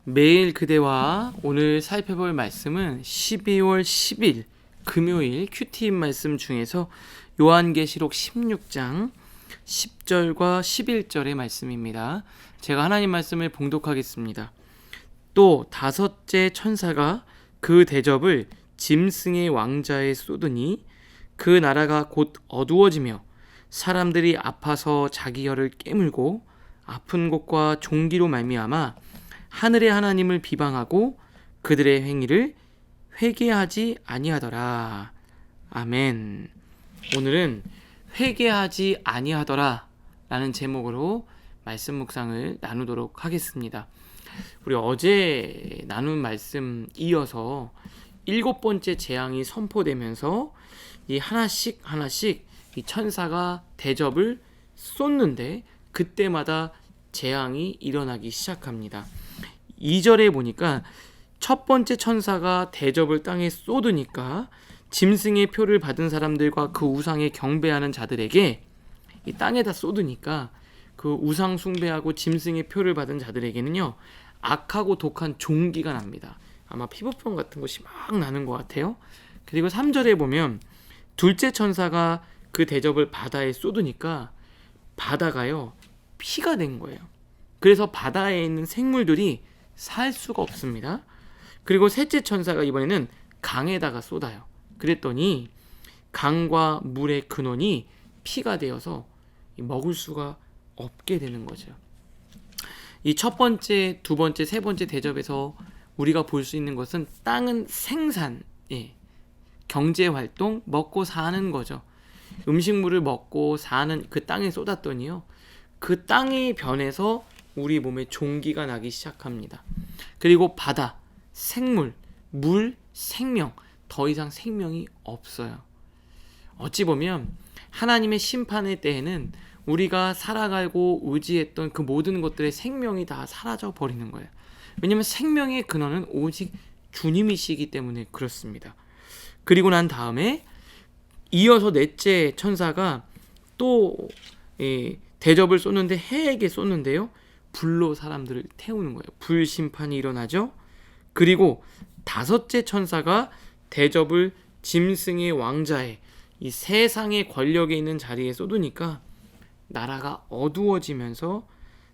매일 그대와 오늘 살펴볼 말씀은 12월 10일 금요일 큐티인 말씀 중에서 요한계시록 16장 10절과 11절의 말씀입니다. 제가 하나님 말씀을 봉독하겠습니다. 또 다섯째 천사가 그 대접을 짐승의 왕자에 쏟으니 그 나라가 곧 어두워지며 사람들이 아파서 자기 혀를 깨물고 아픈 곳과 종기로 말미암아 하늘의 하나님을 비방하고 그들의 행위를 회개하지 아니하더라. 아멘. 오늘은 회개하지 아니하더라 라는 제목으로 말씀 묵상을 나누도록 하겠습니다. 우리 어제 나눈 말씀 이어서 7번째 재앙이 선포되면서 이 하나씩 이 천사가 대접을 쏟는데 그때마다 재앙이 일어나기 시작합니다. 2절에 보니까 첫 번째 천사가 대접을 땅에 쏟으니까 짐승의 표를 받은 사람들과 그 우상에 경배하는 자들에게 이 땅에다 쏟으니까 그 우상 숭배하고 짐승의 표를 받은 자들에게는요 악하고 독한 종기가 납니다. 아마 피부병 같은 것이 막 나는 것 같아요. 그리고 3절에 보면 둘째 천사가 그 대접을 바다에 쏟으니까 바다가요 피가 된 거예요. 그래서 바다에 있는 생물들이 살 수가 없습니다. 그리고 셋째 천사가 이번에는 강에다가 쏟아요. 그랬더니 강과 물의 근원이 피가 되어서 먹을 수가 없게 되는 거죠. 이 첫 번째, 두 번째, 세 번째 대접에서 우리가 볼 수 있는 것은 땅은 생산, 경제활동, 먹고 사는 거죠. 음식물을 먹고 사는 그 땅에 쏟았더니요. 그 땅이 변해서 우리 몸에 종기가 나기 시작합니다. 그리고 바다, 생물, 물, 생명, 더 이상 생명이 없어요. 어찌 보면 하나님의 심판의 때에는 우리가 살아가고 의지했던 그 모든 것들의 생명이 다 사라져 버리는 거예요. 왜냐하면 생명의 근원은 오직 주님이시기 때문에 그렇습니다. 그리고 난 다음에 이어서 넷째 천사가 또 대접을 쏟는데 해에게 쏟는데요. 불로 사람들을 태우는 거예요. 불심판이 일어나죠. 그리고 다섯째 천사가 대접을 짐승의 왕자에 이 세상의 권력에 있는 자리에 쏟으니까 나라가 어두워지면서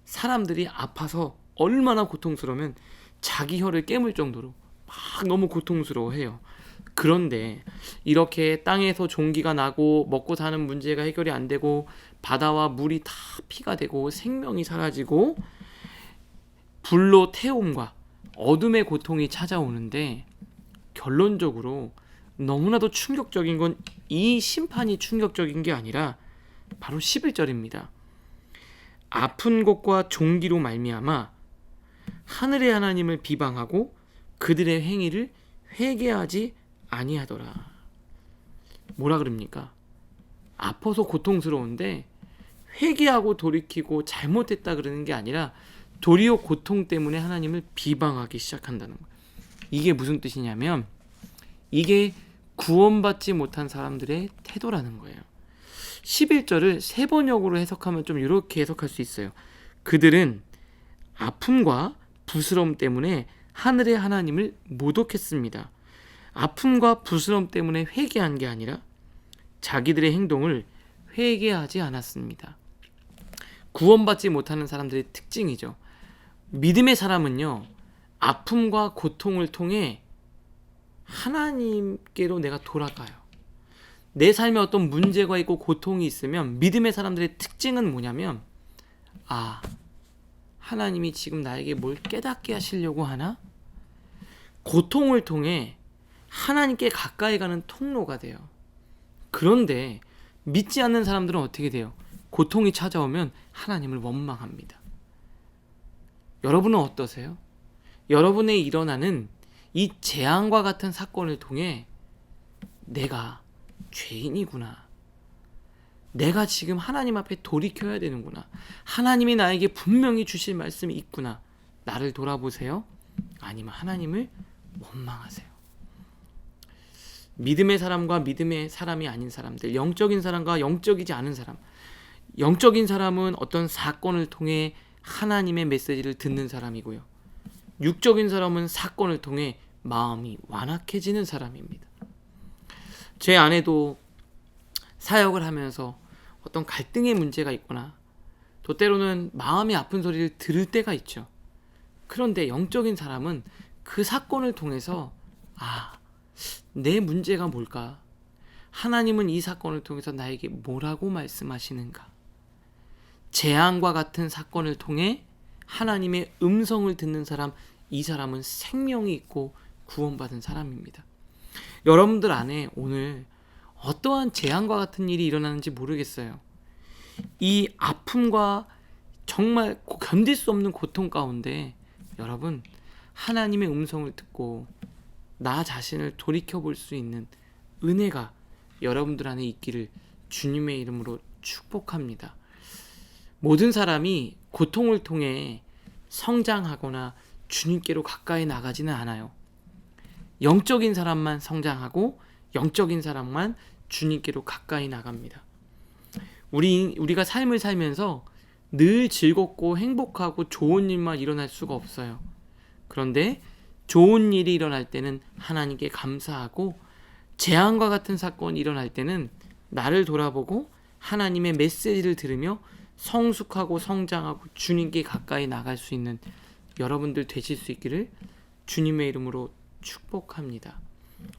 사람들이 아파서 얼마나 고통스러우면 자기 혀를 깨물 정도로 막 너무 고통스러워해요. 그런데 이렇게 땅에서 종기가 나고 먹고 사는 문제가 해결이 안 되고 바다와 물이 다 피가 되고 생명이 사라지고 불로 태움과 어둠의 고통이 찾아오는데 결론적으로 너무나도 충격적인 건 이 심판이 충격적인 게 아니라 바로 11절입니다. 아픈 곳과 종기로 말미암아 하늘의 하나님을 비방하고 그들의 행위를 회개하지 아니하더라. 뭐라 그럽니까? 아파서 고통스러운데 회개하고 돌이키고 잘못했다 그러는 게 아니라 도리어 고통 때문에 하나님을 비방하기 시작한다는 거예요. 이게 무슨 뜻이냐면 이게 구원받지 못한 사람들의 태도라는 거예요. 11절을 세 번역으로 해석하면 좀 이렇게 해석할 수 있어요. 그들은 아픔과 부스러움 때문에 하늘의 하나님을 모독했습니다. 아픔과 부스러움 때문에 회개한 게 아니라 자기들의 행동을 회개하지 않았습니다. 구원받지 못하는 사람들의 특징이죠. 믿음의 사람은요, 아픔과 고통을 통해 하나님께로 내가 돌아가요. 내 삶에 어떤 문제가 있고 고통이 있으면 믿음의 사람들의 특징은 뭐냐면 하나님이 지금 나에게 뭘 깨닫게 하시려고 하나? 고통을 통해 하나님께 가까이 가는 통로가 돼요. 그런데 믿지 않는 사람들은 어떻게 돼요? 고통이 찾아오면 하나님을 원망합니다. 여러분은 어떠세요? 여러분의 일어나는 이 재앙과 같은 사건을 통해 내가 죄인이구나. 내가 지금 하나님 앞에 돌이켜야 되는구나. 하나님이 나에게 분명히 주실 말씀이 있구나. 나를 돌아보세요. 아니면 하나님을 원망하세요. 믿음의 사람과 믿음의 사람이 아닌 사람들, 영적인 사람과 영적이지 않은 사람. 영적인 사람은 어떤 사건을 통해 하나님의 메시지를 듣는 사람이고요. 육적인 사람은 사건을 통해 마음이 완악해지는 사람입니다. 제 아내도 사역을 하면서 어떤 갈등의 문제가 있거나 또 때로는 마음이 아픈 소리를 들을 때가 있죠. 그런데 영적인 사람은 그 사건을 통해서 내 문제가 뭘까? 하나님은 이 사건을 통해서 나에게 뭐라고 말씀하시는가? 재앙과 같은 사건을 통해 하나님의 음성을 듣는 사람, 이 사람은 생명이 있고 구원받은 사람입니다. 여러분들 안에 오늘 어떠한 재앙과 같은 일이 일어나는지 모르겠어요. 이 아픔과 정말 견딜 수 없는 고통 가운데 여러분, 하나님의 음성을 듣고 나 자신을 돌이켜볼 수 있는 은혜가 여러분들 안에 있기를 주님의 이름으로 축복합니다. 모든 사람이 고통을 통해 성장하거나 주님께로 가까이 나가지는 않아요. 영적인 사람만 성장하고 영적인 사람만 주님께로 가까이 나갑니다. 우리가 삶을 살면서 늘 즐겁고 행복하고 좋은 일만 일어날 수가 없어요. 그런데 좋은 일이 일어날 때는 하나님께 감사하고 재앙과 같은 사건이 일어날 때는 나를 돌아보고 하나님의 메시지를 들으며 성숙하고 성장하고 주님께 가까이 나갈 수 있는 여러분들 되실 수 있기를 주님의 이름으로 축복합니다.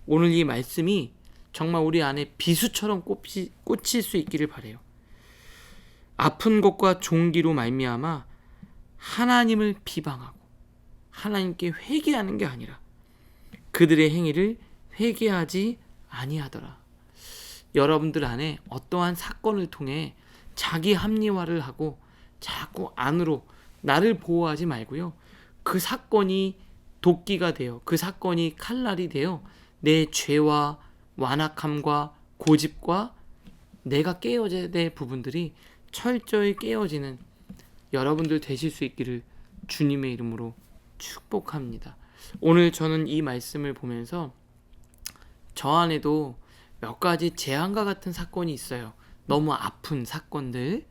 오늘 이 말씀이 정말 우리 안에 비수처럼 꽂힐 수 있기를 바라요. 아픈 것과 종기로 말미암아 하나님을 비방하고 하나님께 회개하는 게 아니라 그들의 행위를 회개하지 아니하더라. 여러분들 안에 어떠한 사건을 통해 자기 합리화를 하고 자꾸 안으로 나를 보호하지 말고요. 그 사건이 도끼가 되어 그 사건이 칼날이 되어 내 죄와 완악함과 고집과 내가 깨어져야 될 부분들이 철저히 깨어지는 여러분들 되실 수 있기를 주님의 이름으로 축복합니다. 오늘 저는 이 말씀을 보면서 저 안에도 몇 가지 재앙과 같은 사건이 있어요. 너무 아픈 사건들,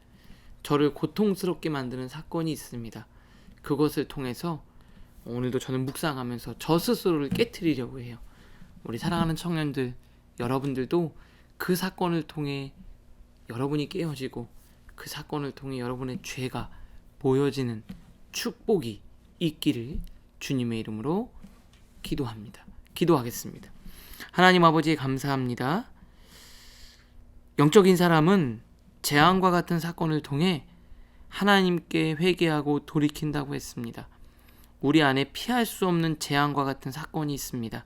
저를 고통스럽게 만드는 사건이 있습니다. 그것을 통해서 오늘도 저는 묵상하면서 저 스스로를 깨트리려고 해요. 우리 사랑하는 청년들, 여러분들도 그 사건을 통해 여러분이 깨어지고 그 사건을 통해 여러분의 죄가 보여지는 축복이 있기를 주님의 이름으로 기도하겠습니다. 하나님 아버지 감사합니다. 영적인 사람은 재앙과 같은 사건을 통해 하나님께 회개하고 돌이킨다고 했습니다. 우리 안에 피할 수 없는 재앙과 같은 사건이 있습니다.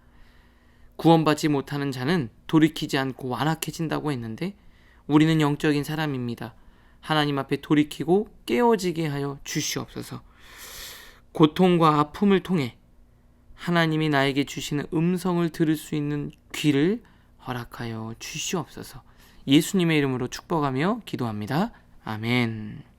구원받지 못하는 자는 돌이키지 않고 완악해진다고 했는데 우리는 영적인 사람입니다. 하나님 앞에 돌이키고 깨어지게 하여 주시옵소서. 고통과 아픔을 통해 하나님이 나에게 주시는 음성을 들을 수 있는 귀를 허락하여 주시옵소서. 예수님의 이름으로 축복하며 기도합니다. 아멘.